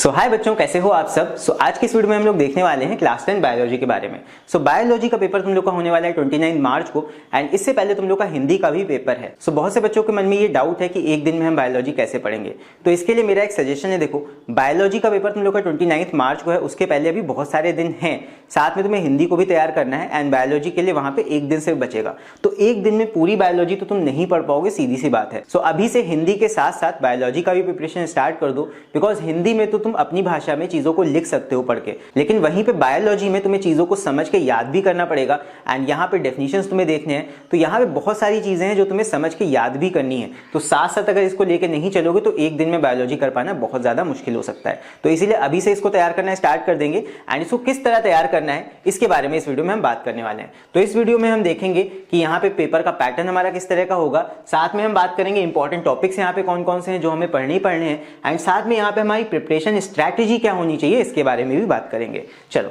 सो हाय बच्चों, कैसे हो आप सब। आज की इस वीडियो में हम लोग देखने वाले हैं क्लास 10 बायोलॉजी के बारे में। बायोलॉजी का पेपर तुम लोग का होने वाला है 29 मार्च को एंड इससे पहले तुम लोग का हिंदी का भी पेपर है। बहुत से बच्चों के मन में ये डाउट है कि एक दिन में हम बायोलॉजी कैसे पढ़ेंगे। तो इसके लिए मेरा एक सजेशन है, देखो बायोलॉजी का पेपर तुम लोग का 29 मार्च को है, उसके पहले अभी बहुत सारे दिन हैं, साथ में तुम्हें हिंदी को भी तैयार करना है एंड बायोलॉजी के लिए वहां पे एक दिन से बचेगा। तो एक दिन में पूरी बायोलॉजी तो तुम नहीं पढ़ पाओगे, सीधी सी बात है। अभी से हिंदी के साथ साथ बायोलॉजी का भी प्रिपरेशन स्टार्ट कर दो, बिकॉज हिंदी में तो तुम अपनी भाषा में चीजों को लिख सकते हो पढ़ के, लेकिन वहीं पे बायोलॉजी में तुम्हें चीजों को समझ के याद भी करना पड़ेगा एंड यहाँ पे डेफिनेशंस तुम्हें देखने हैं। तो यहाँ पे बहुत सारी चीजें हैं जो तुम्हें समझ के याद भी करनी है। तो साथ साथ अगर इसको लेके नहीं चलोगे तो एक दिन में बायोलॉजी कर पाना बहुत ज्यादा मुश्किल हो सकता है। तो इसीलिए अभी से इसको तैयार करना स्टार्ट कर देंगे एंड इसको किस तरह तैयार करना है इसके बारे में इस वीडियो में हम बात करने वाले हैं। तो इस वीडियो में हम देखेंगे कि यहाँ पे पेपर का पैटर्न हमारा किस तरह का होगा, साथ में हम बात करेंगे इंपॉर्टेंट टॉपिक्स यहाँ पे कौन कौन से हैं जो हमें पढ़ने ही पढ़ने हैं एंड साथ में यहाँ पे हमारी प्रिपरेशन स्ट्रैटेजी क्या होनी चाहिए इसके बारे में भी बात करेंगे। चलो,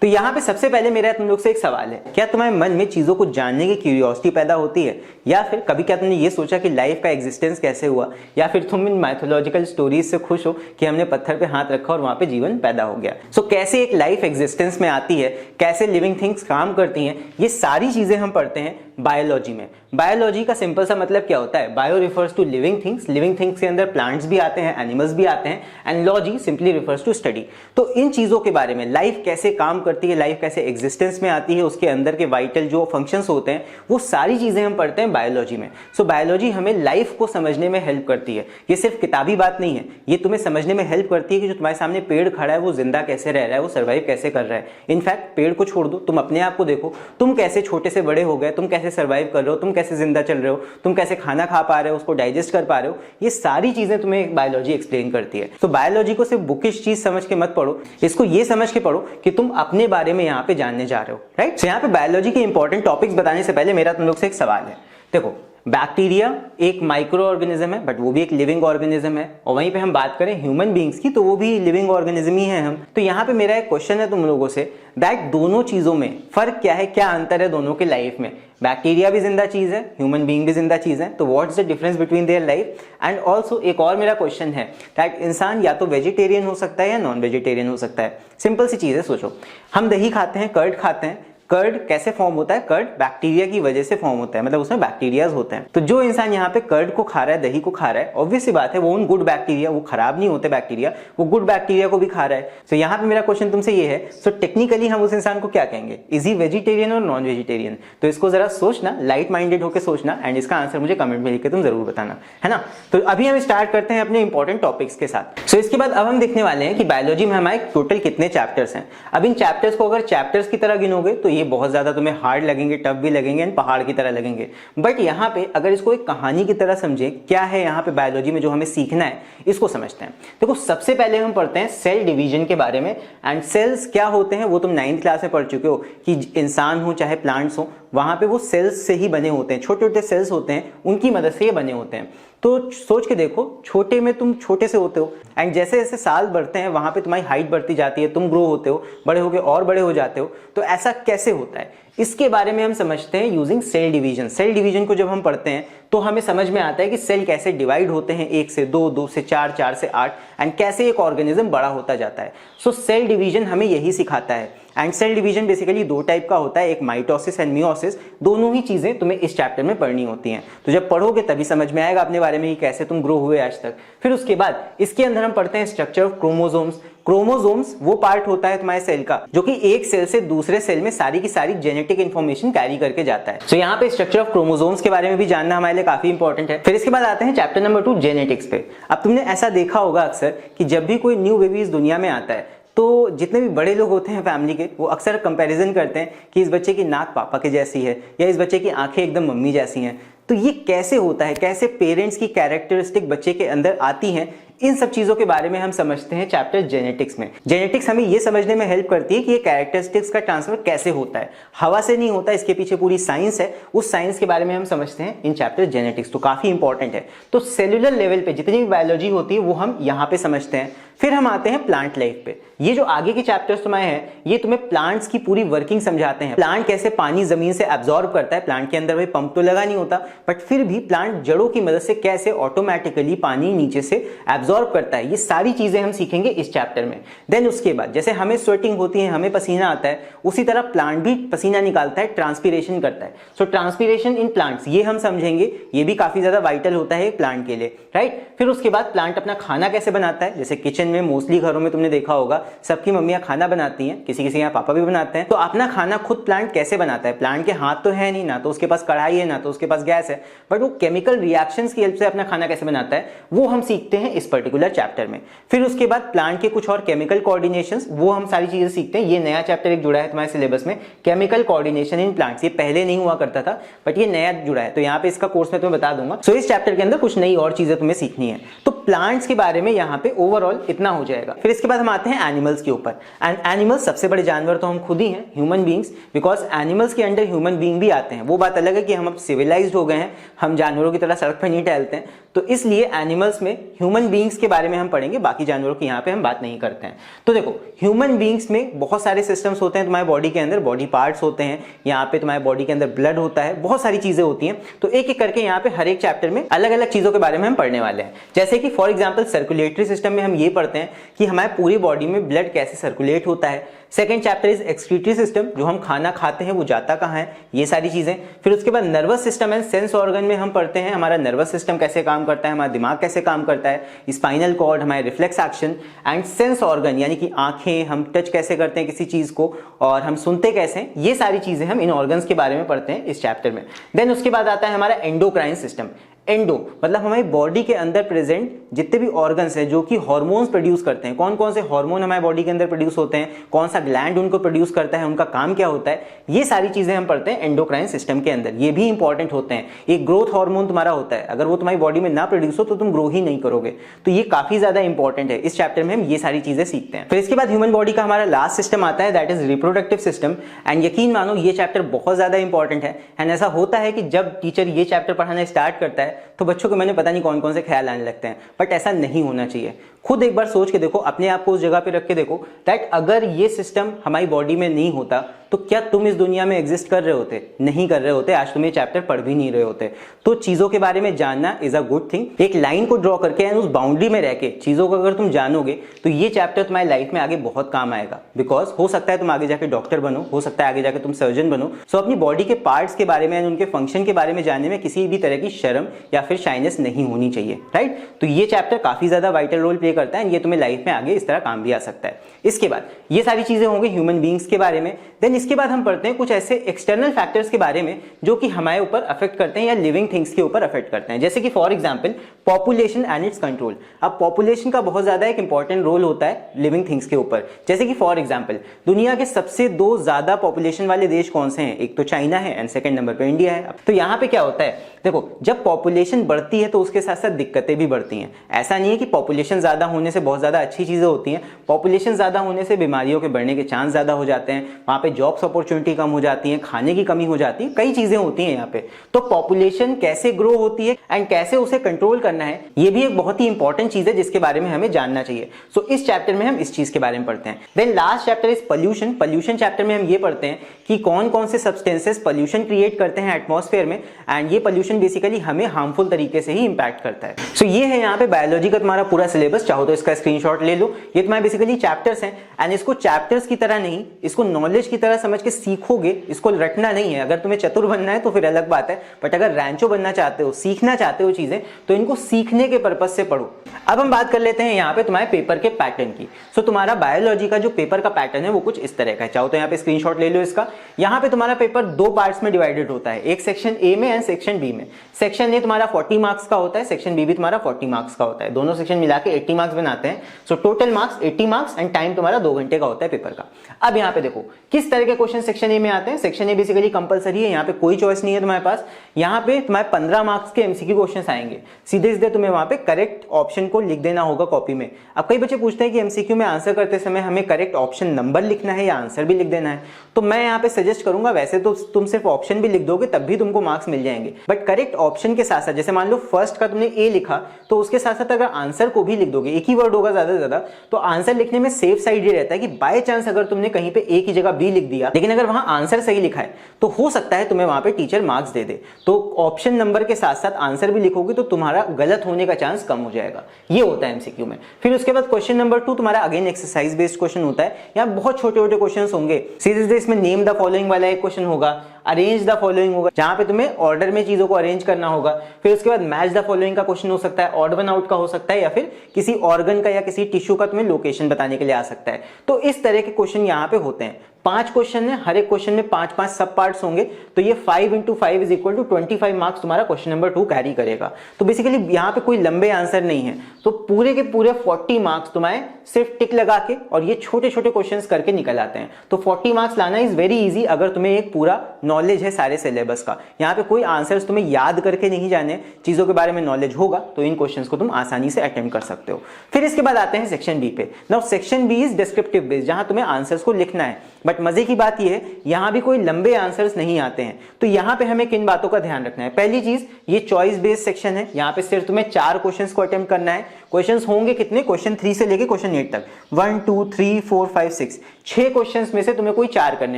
तो यहाँ पे सबसे पहले मेरा तुम लोग से एक सवाल है, क्या तुम्हारे मन में चीजों को जानने की क्यूरियोसिटी पैदा होती है, या फिर कभी क्या तुमने ये सोचा कि लाइफ का एग्जिस्टेंस कैसे हुआ, या फिर तुम इन माइथोलॉजिकल स्टोरीज से खुश हो कि हमने पत्थर पे हाथ रखा और वहां पे जीवन पैदा हो गया। कैसे एक लाइफ एग्जिस्टेंस में आती है, कैसे लिविंग थिंग्स काम करती हैं, ये सारी चीजें हम पढ़ते हैं बायोलॉजी में। बायोलॉजी का सिंपल सा मतलब क्या होता है, bio refers to living things, living things के अंदर प्लांट्स भी आते हैं, एनिमल्स भी आते हैं and logy simply refers to study. तो इन चीजों के बारे में, लाइफ कैसे काम करती है, लाइफ कैसे एग्जिस्टेंस में आती है, उसके अंदर के वाइटल जो फंक्शंस होते हैं, वो सारी चीजें हम पढ़ते हैं बायोलॉजी में। बायोलॉजी हमें लाइफ को समझने में हेल्प करती है। ये सिर्फ किताबी बात नहीं है, ये तुम्हें समझने में हेल्प करती है कि जो तुम्हारे सामने पेड़ खड़ा है वो जिंदा कैसे रह रहा है, वो सर्वाइव कैसे कर रहा है। इनफैक्ट पेड़ को छोड़ दो, तुम अपने आप को देखो, तुम कैसे छोटे से बड़े हो गए, तुम कैसे सर्वाइव कर रहे हो, तुम कैसे जिंदा चल रहे हो, तुम कैसे खाना खा पा रहे हो, उसको डाइजेस्ट कर पा रहे हो, ये सारी चीजें तुम्हें बायोलॉजी एक्सप्लेन करती है। बायोलॉजी को सिर्फ बुकिश चीज समझ के मत पढ़ो, इसको ये समझ के पढ़ो कि तुम अपने बारे में यहाँ पे जानने जा रहे हो, राइट। यहाँ पे बायोलॉजी के इंपॉर्टेंट टॉपिक्स बताने से पहले मेरा तुम लोग से एक सवाल है। देखो, बैक्टीरिया एक माइक्रो ऑर्गेनिज्म है, बट वो भी एक लिविंग ऑर्गेनिज्म है, और वहीं पे हम बात करें ह्यूमन बींग्स की तो वो भी लिविंग ऑर्गेनिज्म ही है हम। तो यहाँ पे मेरा एक क्वेश्चन है तुम लोगों से, दैट दोनों चीजों में फर्क क्या है, क्या अंतर है दोनों के लाइफ में। बैक्टीरिया भी जिंदा चीज है, ह्यूमन बीइंग भी जिंदा चीज है, तो what's the difference between their life. And also एक और मेरा क्वेश्चन है दैट इंसान या तो वेजिटेरियन हो सकता है या नॉन वेजिटेरियन हो सकता है। सिंपल सी चीज है, सोचो, हम दही खाते हैं, कर्ड खाते हैं, कर्ड कैसे फॉर्म होता है, कर्ड बैक्टीरिया की वजह से फॉर्म होता है, मतलब उसमें बैक्टीरियाज होते हैं। तो जो इंसान यहाँ पे कर्ड को खा रहा है, दही को खा रहा है, ऑब्वियस सी बात है वो उन गुड बैक्टीरिया, वो खराब नहीं होते बैक्टीरिया, वो गुड बैक्टीरिया को भी खा रहा है। तो यहाँ पे मेरा क्वेश्चन तुमसे ये है, सो टेक्निकली हम उस इंसान को क्या कहेंगे, इज ही वेजिटेरियन और नॉन वेजिटेरियन। तो इसको जरा सोचना, लाइट माइंडेड होकर सोचना एंड इसका आंसर मुझे कमेंट में लिख के तुम जरूर बताना, है ना। तो अभी हम स्टार्ट करते हैं अपने इंपॉर्टेंट टॉपिक्स के साथ। सो इसके बाद अब हम देखने वाले हैं कि बायोलॉजी में हमारे टोटल कितने चैप्टर्स हैं। अब इन चैप्टर्स को अगर चैप्टर्स की तरह गिनोगे तो ये बहुत ज्यादा तुम्हें हार्ड लगेंगे, टफ भी लगेंगे एंड पहाड़ की तरह लगेंगे। बट यहाँ पे अगर इसको एक कहानी की तरह समझे, क्या है यहाँ पे बायोलॉजी में जो हमें सीखना है, इसको समझते हैं। देखो, सबसे पहले हम पढ़ते हैं सेल डिवीजन के बारे में एंड सेल्स क्या होते हैं वो तुम 9th क्लास में पढ़ चुके हो कि इंसान हो चाहे प्लांट्स हो, वहां पे वो सेल्स से ही बने होते हैं, छोटे छोटे सेल्स होते हैं, उनकी मदद से ये बने होते हैं। तो सोच के देखो, छोटे में तुम छोटे से होते हो एंड जैसे जैसे साल बढ़ते हैं वहां पे तुम्हारी हाइट बढ़ती जाती है, तुम ग्रो होते हो, बड़े होके और बड़े हो जाते हो। तो ऐसा कैसे होता है, इसके बारे में हम समझते हैं using cell division. Cell division को जब हम पढ़ते हैं तो हमें समझ में आता है कि सेल कैसे डिवाइड होते हैं, 1 से 2, 2 से 4, 4 से 8 एंड कैसे एक ऑर्गेनिज्म बड़ा होता जाता है। सेल डिवीजन हमें यही सिखाता है and cell division basically 2 type का होता है, एक माइटोसिस एंड मियोसिस। दोनों ही चीजें तुम्हें इस चैप्टर में पढ़नी होती हैं। तो जब पढ़ोगे तभी समझ में आएगा अपने बारे में कि कैसे तुम ग्रो हुए आज तक। फिर उसके बाद इसके अंदर हम पढ़ते हैं स्ट्रक्चर ऑफ क्रोमोसोम्स। क्रोमोसोम्स वो पार्ट होता है तुम्हारे सेल का जो कि एक सेल से दूसरे सेल में सारी की सारी जेनेटिक इंफॉर्मेशन कैरी करके जाता है। तो यहाँ पे स्ट्रक्चर ऑफ क्रोमोसोम्स के बारे में भी जानना हमारे लिए काफी इंपॉर्टेंट है। फिर इसके बाद आते हैं चैप्टर नंबर 2 जेनेटिक्स पे। अब तुमने ऐसा देखा होगा अक्सर कि जब भी कोई न्यू बेबी इस दुनिया में आता है तो जितने भी बड़े लोग होते हैं फैमिली के, वो अक्सर कंपैरिजन करते हैं कि इस बच्चे की नाक पापा के जैसी है या इस बच्चे की आंखें एकदम मम्मी जैसी हैं। तो ये कैसे होता है, कैसे पेरेंट्स की कैरेक्टरिस्टिक बच्चे के अंदर आती हैं, इन सब चीजों के बारे में हम समझते हैं चैप्टर जेनेटिक्स में। जेनेटिक्स हमें ये समझने में हेल्प करती है कि ये कैरेक्टरिस्टिक्स का ट्रांसफर कैसे होता है, हवा से नहीं होता, इसके पीछे पूरी साइंस है। उस साइंस के बारे में हम समझते हैं इन चैप्टर जेनेटिक्स। तो काफी इंपॉर्टेंट है। तो सेलुलर लेवल पे जितनी भी बायोलॉजी होती है वो हम यहाँ पे समझते हैं। फिर हम आते हैं प्लांट लाइफ पे। ये जो आगे के चैप्टर्स तुम्हारे हैं ये तुम्हें प्लांट्स की पूरी वर्किंग समझाते हैं। प्लांट कैसे पानी जमीन से एब्जॉर्ब करता है, प्लांट के अंदर भाई पंप तो लगा नहीं होता बट फिर भी प्लांट जड़ों की मदद से कैसे ऑटोमेटिकली पानी नीचे से एब्जॉर्ब करता है, ये सारी चीजें हम सीखेंगे इस चैप्टर में। देन उसके बाद जैसे हमें स्वेटिंग होती है, हमें पसीना आता है, उसी तरह प्लांट भी पसीना निकालता है, ट्रांसपीरेशन करता है। सो ट्रांसपीरेशन इन प्लांट्स ये हम समझेंगे, ये भी काफी ज्यादा वाइटल होता है प्लांट के लिए, राइट। फिर उसके बाद प्लांट अपना खाना कैसे बनाता है, जैसे किचन में मोस्टली घरों में तुमने देखा होगा सबकी मम्मियां खाना बनाती हैं, किसी किसी यहाँ पापा भी बनाते हैं। तो अपना खाना खुद प्लांट कैसे बनाता है, प्लांट के हाथ तो है नहीं, ना तो उसके पास कढ़ाई है, ना तो उसके पास गैस है, बट वो केमिकल रिएक्शंस की हेल्प से अपना खाना कैसे बनाता है वो हम सीखते हैं इस पर्टिकुलर चैप्टर में। फिर उसके बाद प्लांट के कुछ और केमिकल कोऑर्डिनेशंस, वो हम सारी चीजें सीखते हैं। ये नया चैप्टर एक जुड़ा है तुम्हारे सिलेबस में, केमिकल कोऑर्डिनेशन इन प्लांट्स। ये पहले नहीं हुआ करता था बट ये नया जुड़ा है, तो यहाँ पे इसका कोर्स मैं तुम्हें बता दूंगा। सो इस चैप्टर के अंदर कुछ नई और चीजें तुम्हें सीखनी है। तो प्लांट्स के बारे में यहाँ पे ओवरऑल इतना हो जाएगा। फिर इसके बाद हम आते हैं एनिमल्स के ऊपर। एंड एनिमल्स, सबसे बड़े जानवर तो हम खुद ही हैं, ह्यूमन बींग्स, बिकॉज एनिमल्स के अंडर ह्यूमन बींग भी आते हैं। वो बात अलग है कि हम अब सिविलाइज्ड हो गए हैं, हम जानवरों की तरह सड़क पर नहीं टहलते हैं, तो इसलिए एनिमल्स में ह्यूमन बींग्स के बारे में हम पढ़ेंगे, बाकी जानवरों की यहाँ पे हम बात नहीं करते हैं। तो देखो ह्यूमन बींग्स में बहुत सारे सिस्टम्स होते हैं तुम्हारे बॉडी के अंदर, बॉडी पार्ट्स होते हैं, यहाँ पे तुम्हारे बॉडी के अंदर ब्लड होता है, बहुत सारी चीजें होती हैं। तो एक एक करके यहाँ पे हर एक चैप्टर में अलग अलग चीजों के बारे में हम पढ़ने वाले हैं। जैसे कि फॉर एग्जाम्पल सर्कुलेटरी सिस्टम में हम ये पढ़ते हैं कि हमारे पूरी बॉडी में ब्लड कैसे सर्कुलेट होता है। Second chapter is excretory system, जो हम खाना खाते हैं वो जाता कहाँ है, ये सारी चीजें। फिर उसके बाद nervous system and sense organ में हम पढ़ते हैं हमारा नर्वस सिस्टम कैसे काम करता है, हमारा दिमाग कैसे काम करता है, स्पाइनल कॉर्ड, हमारे reflex action and sense organ यानी कि आंखें, हम टच कैसे करते हैं किसी चीज को और हम सुनते कैसे हैं, ये सारी चीजें हम इन ऑर्गन्स के बारे में पढ़ते हैं इस चैप्टर में। देन उसके बाद आता है हमारा एंडोक्राइन सिस्टम। एंडो मतलब हमारी बॉडी के अंदर प्रेजेंट जितने भी ऑर्गन्स हैं जो कि हार्मोन्स प्रोड्यूस करते हैं, कौन कौन से हार्मोन हमारे बॉडी के अंदर प्रोड्यूस होते हैं, कौन सा ग्लैंड उनको प्रोड्यूस करता है, उनका काम क्या होता है, ये सारी चीजें हम पढ़ते हैं एंडोक्राइन सिस्टम के अंदर। ये भी इंपॉर्टेंट होते हैं। एक ग्रोथ हार्मोन तुम्हारा होता है, अगर वो तुम्हारी बॉडी में ना प्रोड्यूस हो तो तुम ग्रो ही नहीं करोगे, तो ये काफी ज्यादा इंपॉर्टेंट है। इस चैप्टर में हम ये सारी चीजें सीखते हैं। फिर इसके बाद ह्यूमन बॉडी का हमारा लास्ट सिस्टम आता है, that is reproductive system. And यकीन मानो ये चैप्टर बहुत ज्यादा इंपॉर्टेंट है। एंड ऐसा होता है कि जब टीचर ये चैप्टर पढ़ाना स्टार्ट करता है तो बच्चों को मैंने पता नहीं कौन कौन से ख्याल आने लगते हैं, बट ऐसा नहीं होना चाहिए। खुद एक बार सोच के देखो, अपने आप को उस जगह पे रख के देखो दैट अगर ये सिस्टम हमारी बॉडी में नहीं होता तो क्या तुम इस दुनिया में एग्जिस्ट कर रहे होते? नहीं कर रहे होते, आज तुम ये चैप्टर पढ़ भी नहीं रहे होते। तो चीजों के बारे में जानना इज अ गुड थिंग। एक लाइन को ड्रॉ करके एंड उस बाउंड्री में रह के चीजों को अगर तुम जानोगे तो ये चैप्टर तुम्हारी लाइफ में आगे बहुत काम आएगा। बिकॉज हो सकता है तुम आगे जाके डॉक्टर बनो, हो सकता है आगे जाके तुम सर्जन बनो। सो अपनी बॉडी के पार्ट्स के बारे में एंड उनके फंक्शन के बारे में जानने में किसी भी तरह की शर्म या फिर शाइनेस नहीं होनी चाहिए, राइट। तो ये चैप्टर काफी ज्यादा वाइटल रोल प्ले करता है, ये तुम्हें लाइफ में आगे इस तरह काम भी आ सकता है। इसके बाद ये सारी चीजें होंगी ह्यूमन बींग्स के बारे में। देन इसके बाद हम पढ़ते हैं कुछ ऐसे एक्सटर्नल फैक्टर्स के बारे में जो कि हमारे ऊपर अफेक्ट करते हैं या लिविंग थिंग्स के ऊपर अफेक्ट करते हैं। जैसे कि for example population and it's control. अब पॉपुलेशन का बहुत ज्यादा एक इंपॉर्टेंट रोल होता है लिविंग थिंग्स के ऊपर। जैसे कि फॉर एग्जांपल दुनिया के सबसे दो ज्यादा पॉपुलेशन वाले देश कौन से हैं? एक तो चाइना है एंड सेकंड नंबर पे इंडिया है। तो यहाँ पे क्या होता है, देखो जब पॉपुलेशन बढ़ती है तो उसके साथ साथ दिक्कतें भी बढ़ती हैं। ऐसा नहीं है कि पॉपुलेशन ज्यादा होने से बहुत ज्यादा अच्छी चीजें होती हैं। पॉपुलेशन ज्यादा होने से बीमारियों के बढ़ने के चांस ज्यादा हो जाते हैं, वहां पे जॉब्स अपॉर्चुनिटी कम हो जाती है, खाने की कमी हो जाती है, कई चीजें होती हैं यहाँ पे। तो पॉपुलेशन कैसे ग्रो होती है एंड कैसे उसे कंट्रोल करना है, ये भी एक बहुत ही इंपॉर्टेंट चीज है जिसके बारे में हमें जानना चाहिए। सो इस चैप्टर में हम इस चीज के बारे में पढ़ते हैं। Then last chapter is pollution. Pollution chapter में हम ये पढ़ते हैं कि कौन कौन से सब्सटेंसेस पोल्यूशन क्रिएट करते हैं एटमॉस्फेयर में एंड ये पोल्यूशन बेसिकली हमें हार्मफुल तरीके से ही इंपैक्ट करता है। सो ये है यहाँ पे बायोलॉजी का तुम्हारा पूरा सिलेबस। चाहो तो इसका स्क्रीनशॉट ले लो। ये तुम्हारे बेसिकली चैप्टर्स हैं एंड इसको चैप्टर्स की तरह नहीं, इसको नॉलेज की तरह समझ के सीखोगे, इसको रटना नहीं है। अगर तुम्हें चतुर बनना है तो फिर अलग बात है, बट अगर रैंचो बनना चाहते हो, सीखना चाहते हो चीजें, तो इनको सीखने के पर्पज से पढ़ो। अब हम बात कर लेते हैं यहाँ पे तुम्हारे पेपर के पैटर्न की। सो तुम्हारा बायोलॉजी का जो पेपर का पैटर्न है वो कुछ इस तरह का है। चाहो तो यहाँ पे स्क्रीनशॉट ले लो इसका। यहाँ पे तुम्हारा पेपर दो पार्ट्स में डिवाइडेड होता है, एक सेक्शन ए में एंड सेक्शन बी में। सेक्शन ए तुम्हारा 40 मार्क्स का होता है, सेक्शन बी भी तुम्हारा 40 मार्क्स का होता है। दोनों सेक्शन मिला के 80 मार्क्स बनाते हैं। So total marks 80 marks and time तुम्हारा 2 घंटे का होता है पेपर का। अब यहाँ पे देखो किस तरह के क्वेश्चन सेक्शन ए में आते हैं। सेक्शन ए बेसिकली कंपलसरी है, यहाँ पे कोई चॉइस नहीं है तुम्हारे पास। यहाँ पे तुम्हारे 15 मार्क्स के एमसीक्यू क्वेश्चन आएंगे, सीधे इज दे तुम्हें वहां पे करेक्ट ऑप्शन को लिख देना होगा कॉपी में। अब कई बच्चे पूछते हैं कि एमसीक्यू में आंसर करते समय हमें करेक्ट ऑप्शन नंबर लिखना है या आंसर भी लिख देना है, तो मैं यहाँ पे सजेस्ट करूंगा वैसे तो तुम सिर्फ ऑप्शन भी लिख दोगे तब भी तुमको मार्क्स मिल जाएंगे, बट करेक्ट ऑप्शन के साथ साथ जैसे मान लो फर्स्ट का तुमने ए लिखा तो उसके साथ साथ अगर आंसर को भी लिख दोगे, एक ही वर्ड होगा ज्यादा से ज्यादा, तो आंसर लिखने में सेफ साइड ये रहता है कि बाय चांस अगर तुमने कहीं पे ए की जगह बी लिख दिया लेकिन अगर वहां आंसर सही लिखा है तो हो सकता है तुम्हें वहां पे टीचर मार्क्स दे दे। तो ऑप्शन नंबर के साथ साथ आंसर भी लिखोगे तो तुम्हारा गलत होने का चांस कम हो जाएगा। ये होता है एमसीक्यू में। फिर उसके बाद क्वेश्चन नंबर 2 तुम्हारा अगेन एक्सरसाइज बेस्ड क्वेश्चन होता है। यहाँ बहुत छोटे छोटे क्वेश्चन होंगे, सीधे इसमें नेम द फॉलोइंग वाला एक क्वेश्चन होगा, अरेंज द फॉलोइंग होगा जहां पे तुम्हें ऑर्डर में चीजों को अरेंज करना होगा। फिर उसके बाद मैच द फॉलोइंग का क्वेश्चन हो सकता है, ऑड वन आउट का हो सकता है, या फिर किसी ऑर्गन का या किसी टिश्यू का तुम्हें लोकेशन बताने के लिए आ सकता है। तो इस तरह के क्वेश्चन यहाँ पे होते हैं। 5 क्वेश्चन है, हर एक क्वेश्चन में 5-5 सब पार्ट्स होंगे, तो ये 5 × 5 = 25 मार्क्स तुम्हारा क्वेश्चन नंबर 2 कैरी करेगा। तो बेसिकली यहाँ पे कोई लंबे आंसर नहीं है, तो पूरे के पूरे 40 मार्क्स तुम्हारे सिर्फ टिक लगा के और ये छोटे छोटे क्वेश्चंस करके निकल आते हैं। तो 40 मार्क्स लाना इज वेरी इजी अगर तुम्हें एक पूरा नॉलेज है सारे सिलेबस का। यहाँ पे कोई आंसर्स तुम्हें याद करके नहीं जाने, चीजों के बारे में नॉलेज होगा तो इन क्वेश्चंस को तुम आसानी से अटेम्प्ट कर सकते हो। फिर इसके बाद आते हैं सेक्शन बी पे। Now section B is descriptive based, जहां तुम्हें आंसर्स को लिखना है, बट मजे की बात यह है यहां भी कोई लंबे आंसर्स नहीं आते हैं। तो यहां पे हमें किन बातों का ध्यान रखना है? पहली चीज, ये चॉइस बेस्ड सेक्शन है, यहां पे सिर्फ तुम्हें 4 क्वेश्चंस को अटेम्प्ट करना है। क्वेश्चंस होंगे कितने? क्वेश्चन 3 से लेके क्वेश्चन 8 तक, 1 2 3 4 5 6, 6 क्वेश्चंस में से तुम्हें कोई 4 करने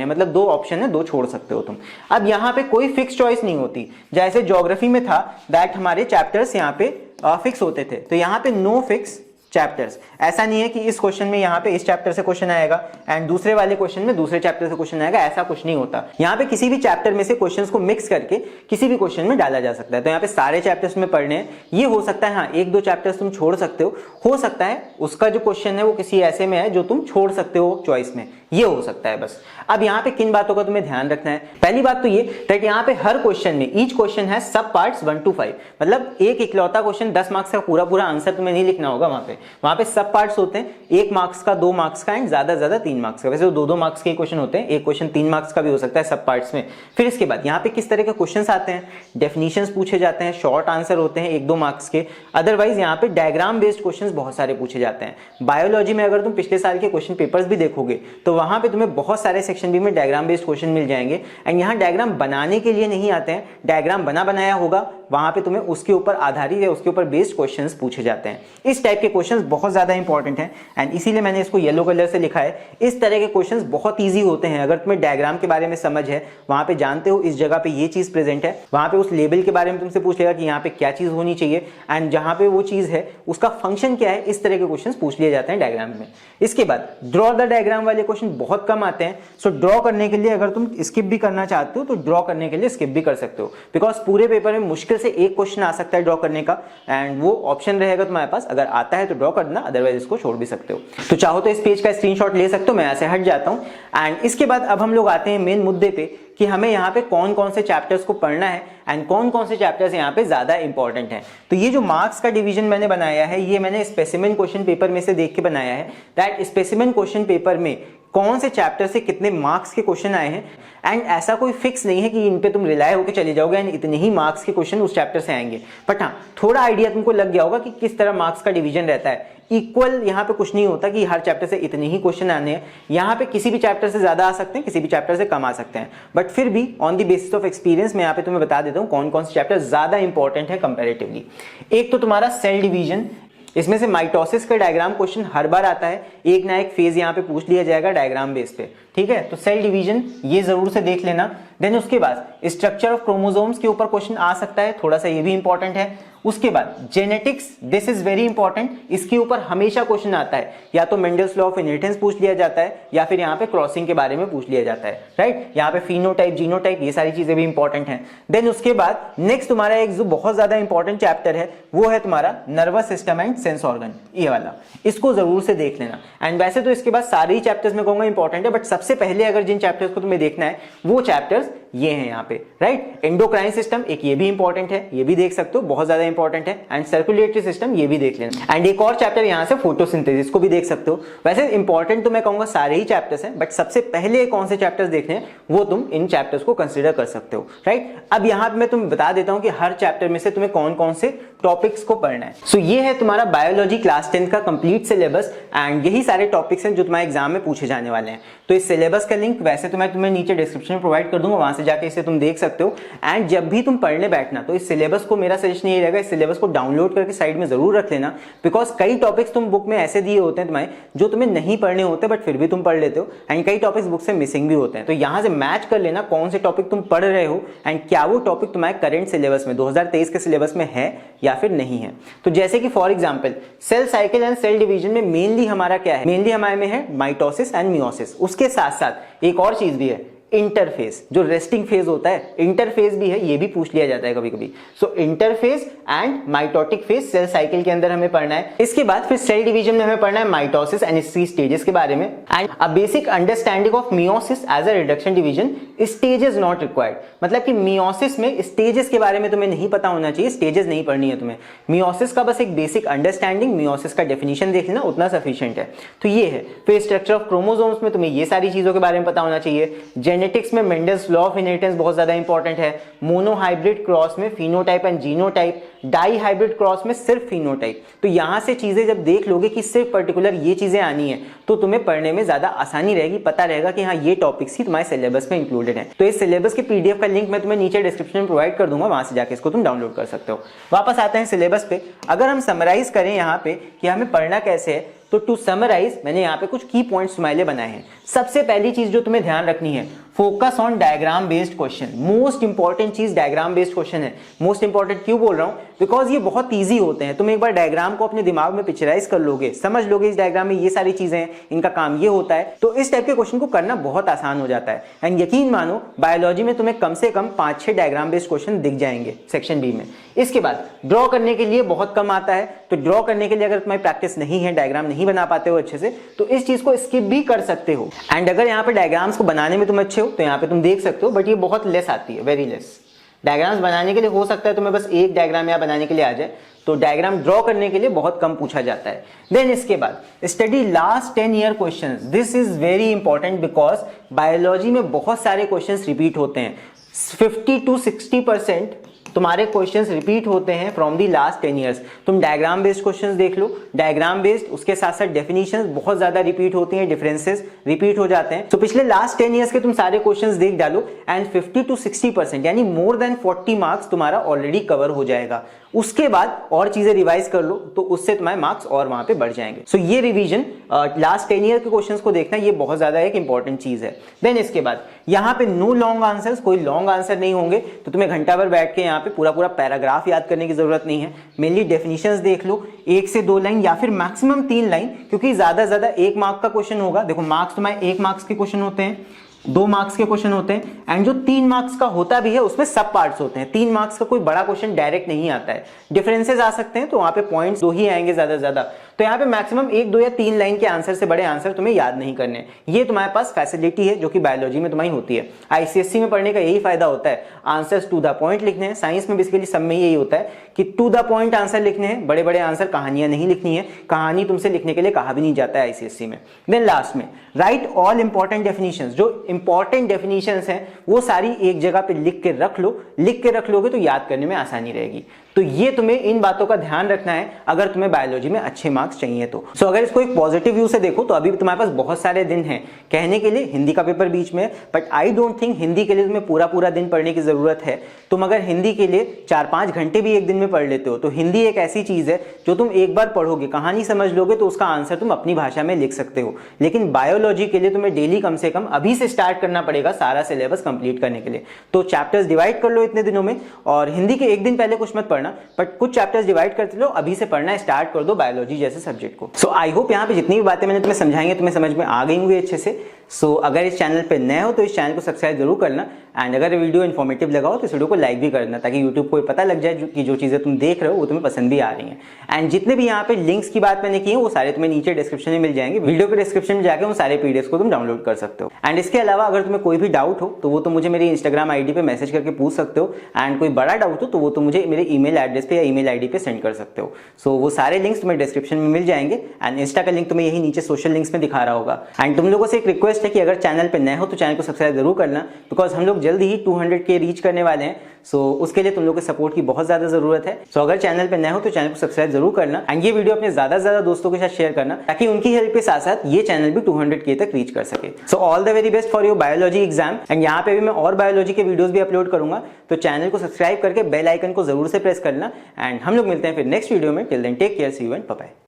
हैं, मतलब 2 ऑप्शन है, 2 छोड़ सकते हो तुम। अब यहां पे कोई फिक्स चॉइस नहीं होती, जैसे ज्योग्राफी में था दैट हमारे चैप्टर्स यहाँ पे फिक्स होते थे, तो यहाँ पे नो फिक्स चैप्टर्स। ऐसा नहीं है कि इस क्वेश्चन में यहाँ पे इस चैप्टर से क्वेश्चन आएगा एंड दूसरे वाले क्वेश्चन में दूसरे चैप्टर से क्वेश्चन आएगा, ऐसा कुछ नहीं होता। यहाँ पे किसी भी चैप्टर में से क्वेश्चंस को मिक्स करके किसी भी क्वेश्चन में डाला जा सकता है। तो यहाँ पे सारे चैप्टर्स में पढ़ने हैं, ये हो सकता है हाँ 1-2 चैप्टर्स तुम छोड़ सकते हो सकता है उसका जो क्वेश्चन है वो किसी ऐसे में है जो तुम छोड़ सकते हो चॉइस में, ये हो सकता है बस। अब यहाँ पे किन बातों का तुम्हें ध्यान रखना है? पहली बात तो ये दैट यहाँ पे हर क्वेश्चन में ईच क्वेश्चन है सब पार्ट्स 1 to 5, मतलब एक इकलौता क्वेश्चन 10 मार्क्स का पूरा आंसर तुम्हें नहीं लिखना होगा। वहां पे सब पार्ट्स होते हैं, 1 मार्क्स का, 2 मार्क्स का एंड ज्यादा 3 मार्क्स का। वैसे तो 2-2 मार्क्स के क्वेश्चन होते हैं, एक क्वेश्चन 3 मार्क्स का भी हो सकता है सब पार्ट्स में। फिर इसके बाद यहाँ पे किस तरह के क्वेश्चन आते हैं? डेफिनेशंस पूछे जाते हैं, शॉर्ट आंसर होते हैं 1-2 मार्क्स के। अदरवाइज यहाँ पे डायग्राम बेस्ड क्वेश्चन बहुत सारे पूछे जाते हैं। बायोलॉजी में अगर तुम पिछले साल के क्वेश्चन पेपर्स भी देखोगे तो वहां पे तुम्हें बहुत सारे सेक्शन बी में डायग्राम बेस्ड क्वेश्चन मिल जाएंगे। एंड यहाँ डायग्राम बनाने के लिए नहीं आते हैं, डायग्राम बनाया होगा वहां पे तुम्हें उसके ऊपर आधारित या उसके ऊपर बेस्ड क्वेश्चंस पूछे जाते हैं। इस टाइप के क्वेश्चंस बहुत ज्यादा इंपॉर्टेंट हैं एंड इसीलिए मैंने इसको येलो कलर से लिखा है। इस तरह के क्वेश्चंस बहुत इजी होते हैं अगर तुम्हें डायग्राम के बारे में समझ है, वहां पे जानते हो इस जगह पे ये चीज प्रेजेंट है, वहां पे उस लेबल के बारे में तुमसे पूछ लेगा कि यहाँ पे क्या चीज होनी चाहिए एंड जहां पे वो चीज है उसका फंक्शन क्या है। इस तरह के क्वेश्चन पूछ लिए जाते हैं डायग्राम में। इसके बाद ड्रॉ द डायग्राम वाले क्वेश्चन बहुत कम आते हैं। सो ड्रॉ करने के लिए अगर तुम स्किप भी करना चाहते हो तो ड्रॉ करने के लिए स्किप भी कर सकते हो, बिकॉज पूरे पेपर में मुश्किल से एक क्वेश्चन आ सकता है ड्रॉ करने का एंड वो ऑप्शन रहेगा तुम्हारे पास, अगर आता है तो ड्रॉ करना, अदरवाइज इसको छोड़ भी सकते हो। तो चाहो तो इस पेज का स्क्रीनशॉट ले सकते हो, मैं ऐसे हट जाता हूं। एंड इसके बाद अब हम लोग आते हैं मेन मुद्दे पे कि हमें यहाँ पे कौन कौन से चैप्टर्स को पढ़ना है एंड कौन कौन से चैप्टर्स यहाँ पे ज्यादा इंपॉर्टेंट हैं। तो ये जो मार्क्स का डिवीजन मैंने बनाया है ये मैंने स्पेसिमेन क्वेश्चन पेपर में से देख के बनाया है दैट स्पेसिमेन क्वेश्चन पेपर में कौन से चैप्टर से कितने मार्क्स के क्वेश्चन आए हैं। एंड ऐसा कोई फिक्स नहीं है कि इन पे तुम रिलाय होकर चले जाओगे एंड इतने ही मार्क्स के क्वेश्चन उस चैप्टर से आएंगे, बट हाँ थोड़ा आइडिया तुमको लग गया होगा कि किस तरह मार्क्स का डिवीजन रहता है। इक्वल यहाँ पे कुछ नहीं होता कि हर चैप्टर से इतने ही क्वेश्चन आने हैं, यहाँ पे किसी भी चैप्टर से ज्यादा आ सकते हैं, किसी भी चैप्टर से कम आ सकते हैं, बट फिर भी on the basis of experience मैं यहाँ पे तुम्हें बता देता हूँ कौन कौन से चैप्टर ज्यादा इंपॉर्टेंट है कंपैरेटिवली। एक तो तुम्हारा सेल डिवीजन, इसमें से माइटोसिस का डायग्राम क्वेश्चन हर बार आता है, एक ना एक फेज यहाँ पे पूछ लिया जाएगा डायग्राम बेस पे, ठीक है। तो सेल डिवीजन ये जरूर से देख लेना। देन उसके बाद स्ट्रक्चर ऑफ क्रोमोसोम्स के ऊपर क्वेश्चन आ सकता है, थोड़ा सा ये भी इंपॉर्टेंट है। उसके बाद genetics, this is very important, इसके ऊपर हमेशा क्वेश्चन आता है, या तो मेंडल्स लॉ ऑफ इनहेरिटेंस पूछ लिया जाता है या फिर यहाँ पे क्रॉसिंग के बारे में पूछ लिया जाता है, राइट। यहाँ पे फिनोटाइप, जीनोटाइप, ये सारी चीजें भी इंपॉर्टेंट हैं। देन उसके बाद नेक्स्ट तुम्हारा एक जो बहुत ज्यादा इंपॉर्टेंट चैप्टर है वो है तुम्हारा nervous system and sense organ, ये वाला, इसको जरूर से देख लेना। एंड वैसे तो इसके बाद सारे ही चैप्टर्स में कहूंगा इंपॉर्टेंट है, बट सबसे पहले अगर जिन चैप्टर्स को तुम्हें देखना है वो चैप्टर्स चैप्टर्स ये हैं यहाँ पे, राइट। एंडोक्राइन सिस्टम एक ये भी इंपॉर्टेंट है, ये भी देख सकते हो, बहुत ज्यादा इंपॉर्टेंट है। एंड सर्कुलेटरी सिस्टम ये भी देख लेना। एंड एक और चैप्टर यहाँ से फोटोसिंथेसिस को भी देख सकते हो। वैसे इंपॉर्टेंट तो मैं कहूंगा सारे ही चैप्टर्स हैं, बट सबसे पहले कौन से चैप्टर्स देखने हैं वो तुम इन चैप्टर्स को कंसिडर कर सकते हो, राइट। अब यहाँ पे मैं तुम्हें बता देता हूँ कि हर चैप्टर में से तुम्हें कौन कौन से टॉपिक्स को पढ़ना है। सो ये है तुम्हारा बायोलॉजी क्लास 10 का कंप्लीट सिलेबस एंड यही सारे टॉपिक्स हैं जो तुम्हारे एग्जाम में पूछे जाने वाले हैं। तो इस सिलेबस का लिंक वैसे तो मैं तुम्हें नीचे डिस्क्रिप्शन में प्रोवाइड कर दूंगा, वहां से जाके इसे तुम देख सकते हो। एंड जब भी तुम पढ़ने बैठना तो इस सिलेबस को, मेरा सजेशन ये रहेगा, इस सिलेबस को डाउनलोड करके साइड में जरूर रख लेना, बिकॉज कई टॉपिक्स तुम बुक में ऐसे दिए होते हैं तुम्हारे जो तुम्हें नहीं पढ़ने होते बट फिर भी तुम पढ़ लेते हो, एंड कई टॉपिक्स बुक से मिसिंग भी होते हैं। तो यहां से मैच कर लेना कौन से टॉपिक तुम पढ़ रहे हो एंड क्या वो टॉपिक तुम्हारे करंट सिलेबस में 2023 के सिलेबस में है या फिर नहीं है। तो जैसे कि for example cell cycle and cell division में मेनली हमारा क्या है, मेनली हमारे में है माइटोसिस एंड मियोसिस। उसके साथ साथ एक और चीज भी है, इंटरफेस, जो रेस्टिंग फेज होता है, इंटरफेज भी है, ये भी पूछ लिया जाता है कभी कभी। So interphase and mitotic phase cell cycle के अंदर हमें पढ़ना है। इसके बाद फिर सेल डिवीजन में हमें पढ़ना है माइटोसिस एंड इसकी स्टेजेस के बारे में and a basic understanding of meiosis as a reduction division, stages not required. मतलब कि मियोसिस में स्टेजेस के बारे में तुम्हें नहीं पता होना चाहिए, स्टेजेस नहीं पढ़नी है तुम्हें। मियोसिस का बस एक बेसिक अंडरस्टैंडिंग, मियोसिस का डेफिनेशन देख लेना, उतना सफिशिएंट है। तो ये है। फिर स्ट्रक्चर ऑफ क्रोमोसोम्स में तुम्हें ये सारी चीजों के बारे में पता होना चाहिए। जेनेटिक्स में मेंडल्स लॉ ऑफ इनहेरिटेंस बहुत ज्यादा इंपॉर्टेंट है। मोनोहाइब्रिड क्रॉस में phenotype and genotype, dihybrid cross में सिर्फ फिनोटाइप। तो यहां से चीजें जब देख लोगे कि सिर्फ पर्टिकुलर ये चीजें आनी है तो तुम्हें पढ़ने में ज्यादा आसानी रहेगी, पता रहेगा कि हाँ ये टॉपिक्स ही तुम्हारे सिलेबस में इंक्लूडेड है। तो इस सिलेबस के पीडीएफ का लिंक मैं तुम्हें नीचे डिस्क्रिप्शन में प्रोवाइड कर दूंगा, वहां से जाके इसको तुम डाउनलोड कर सकते हो। वापस आते हैं सिलेबस पे। अगर हम समराइज करें यहाँ पे कि हमें पढ़ना कैसे है, तो टू समराइज मैंने यहाँ पे कुछ की पॉइंट्स तुम्हारे लिए बनाए हैं। सबसे पहली चीज जो तुम्हें ध्यान रखनी है, focus on diagram based question. Most important चीज डायग्राम बेस्ड क्वेश्चन है। मोस्ट इंपॉर्टेंट क्यों बोल रहा हूं, बिकॉज ये बहुत इजी होते हैं। तुम एक बार डायग्राम को अपने दिमाग में पिक्चराइज कर लोगे, समझ लोगे इस डायग्राम में ये सारी चीजें हैं, इनका काम ये होता है, तो इस टाइप के क्वेश्चन को करना बहुत आसान हो जाता है। एंड यकीन मानो बायोलॉजी में तुम्हें कम से कम 5-6 डायग्राम बेस्ड क्वेश्चन दिख जाएंगे सेक्शन बी में। इसके बाद ड्रॉ करने के लिए बहुत कम आता है, तो ड्रॉ करने के लिए अगर तुम्हारी प्रैक्टिस नहीं है, डायग्राम नहीं बना पाते हो अच्छे से, तो इस चीज को स्किप भी कर सकते हो। एंड अगर यहाँ पे डायग्राम्स को बनाने में तुम अच्छे हो तो यहाँ पे तुम देख सकते हो, बट ये बहुत लेस आती है, वेरी लेस। डायग्राम्स बनाने के लिए हो सकता है तुम्हें बस एक डायग्राम यहाँ बनाने के लिए आ जाए, तो डायग्राम ड्रॉ करने के लिए बहुत कम पूछा जाता है। देन इसके बाद study last 10 year questions. This is very important because biology में बहुत सारे क्वेश्चंस रिपीट होते हैं। 50 to 60% तुम्हारे क्वेश्चंस रिपीट होते हैं फ्रॉम दी लास्ट 10 इयर्स। तुम डायग्राम बेस्ड क्वेश्चंस देख लो, डायग्राम बेस्ड, उसके साथ साथ डेफिनेशंस बहुत ज्यादा रिपीट होती हैं, डिफरेंसेस रिपीट हो जाते हैं। तो पिछले लास्ट 10 इयर्स के तुम सारे क्वेश्चंस देख डालो एंड 50 to 60% यानी मोर देन 40 मार्क्स तुम्हारा ऑलरेडी कवर हो जाएगा। उसके बाद और चीजें रिवाइज कर लो तो उससे तुम्हारे मार्क्स और वहां पे बढ़ जाएंगे। सो ये रिवीजन लास्ट 10 ईयर के क्वेश्चंस को देखना, ये बहुत ज्यादा एक इंपॉर्टेंट चीज है। देन इसके बाद यहाँ पे नो लॉन्ग आंसर्स, कोई लॉन्ग आंसर नहीं होंगे, तो तुम्हें घंटा भर बैठ के यहाँ पे पूरा पूरा पैराग्राफ याद करने की जरूरत नहीं है। मेनली डेफिनेशंस देख लो, 1 से 2 लाइन या फिर मैक्सिमम 3 लाइन, क्योंकि ज्यादा से ज्यादा 1 मार्क का क्वेश्चन होगा। देखो मार्क्स तुम्हारे 1 मार्क्स के क्वेश्चन होते हैं, 2 मार्क्स के क्वेश्चन होते हैं, एंड जो 3 मार्क्स का होता भी है उसमें सब पार्ट्स होते हैं। 3 मार्क्स का कोई बड़ा क्वेश्चन डायरेक्ट नहीं आता है, डिफरेंसेस आ सकते हैं, तो वहां पे पॉइंट्स 2 ही आएंगे ज्यादा से ज्यादा। तो यहाँ पे मैक्सिमम 1, 2 या 3 लाइन के आंसर से बड़े आंसर तुम्हें याद नहीं करने। ये तुम्हारे पास फैसिलिटी है जो कि बायोलॉजी में तुम्हारी होती है। आईसीएससी में पढ़ने का यही फायदा होता है, आंसर्स टू द पॉइंट लिखने हैं। साइंस में बेसिकली सब में यही होता है कि टू द पॉइंट आंसर लिखने हैं, बड़े बड़े आंसर, कहानियां नहीं लिखनी है। कहानी तुमसे लिखने के लिए कहा भी नहीं जाता है आईसीएससी में। देन लास्ट में राइट ऑल इंपॉर्टेंट डेफिनेशंस। जो इंपॉर्टेंट डेफिनेशंस हैं वो सारी एक जगह पे लिख के रख लो। लिख के रख लोगे तो याद करने में आसानी रहेगी। तो ये तुम्हें इन बातों का ध्यान रखना है अगर तुम्हें बायोलॉजी में अच्छे मार्क्स चाहिए तो। अगर इसको एक पॉजिटिव व्यू से देखो तो अभी भी तुम्हारे पास बहुत सारे दिन हैं कहने के लिए। हिंदी का पेपर बीच में, but I don't think Hindi के लिए तुम्हें पूरा पूरा दिन पढ़ने की जरूरत है। तुम अगर हिंदी के लिए 4-5 घंटे भी एक दिन में पढ़ लेते हो तो हिंदी एक ऐसी चीज है जो तुम एक बार पढ़ोगे, कहानी समझ लोगे तो उसका आंसर तुम अपनी भाषा में लिख सकते हो। लेकिन बायोलॉजी के लिए तुम्हें डेली कम से कम अभी से स्टार्ट करना पड़ेगा सारा सिलेबस कंप्लीट करने के लिए। तो चैप्टर्स डिवाइड कर लो इतने दिनों में, और हिंदी के एक दिन पहले कुछ मत पढ़ना, बट कुछ चैप्टर्स डिवाइड करते लो, अभी से पढ़ना स्टार्ट कर दो बायोलॉजी जैसे सब्जेक्ट को। सो आई होप यहाँ पे जितनी भी बातें मैंने तुम्हें समझाई हैं तुम्हें समझ में आ गई होंगी अच्छे से। सो अगर इस चैनल पे नए हो तो इस चैनल को सब्सक्राइब जरूर करना, एंड अगर वीडियो इन्फॉर्मेटिव लगा हो तो इस वीडियो को लाइक भी करना, ताकि यूट्यूब को पता लग जाए कि जो चीज़ें तुम देख रहे हो वो तुम्हें पसंद भी आ रही हैं। एंड जितने भी यहाँ पे लिंक्स की बात मैंने की है वो सारे तुम्हें नीचे डिस्क्रिप्शन में मिल जाएंगे, वीडियो के डिस्क्रिप्शन में जाकर उन सारे पीडीएफ को तुम डाउनलोड कर सकते हो। एंड इसके अलावा अगर तुम्हें कोई भी डाउट हो तो वो तुम मुझे मेरी इंस्टाग्राम आईडी पे मैसेज करके पूछ सकते हो, एंड कोई बड़ा डाउट हो तो वो तुम मुझे मेरे ईमेल एड्रेस पे या ईमेल आईडी पे सेंड कर सकते हो। सो वो सारे लिंक्स तुम्हें डिस्क्रिप्शन में मिल जाएंगे, एंड इंस्टा का लिंक तुम्हें यही नीचे सोशल लिंक्स में दिखा रहा होगा। एंड तुम लोगों से एक रिक्वेस्ट है कि अगर चैनल पे नए हो तो चैनल को सब्सक्राइब जरूर करना, बिकॉज हम लोग जल्दी ही 200 के रीच करने वाले हैं। सो उसके लिए तुम लोग के सपोर्ट की बहुत ज्यादा जरूरत है। सो अगर चैनल पे नए हो तो चैनल को सब्सक्राइब जरूर करना, एंड ये वीडियो अपने ज्यादा से ज्यादा दोस्तों के साथ शेयर करना, ताकि उनकी हेल्प के साथ साथ ये चैनल भी 200 के तक रीच कर सके। So all the very best for your biology exam. And यहाँ पे भी मैं और बायोलॉजी के वीडियोस भी अपलोड करूंगा, तो चैनल को सब्सक्राइब करके बेल आइकन को जरूर से प्रेस करना। एंड हम लोग मिलते हैं फिर नेक्स्ट वीडियो में। Till then take care, see you and bye bye.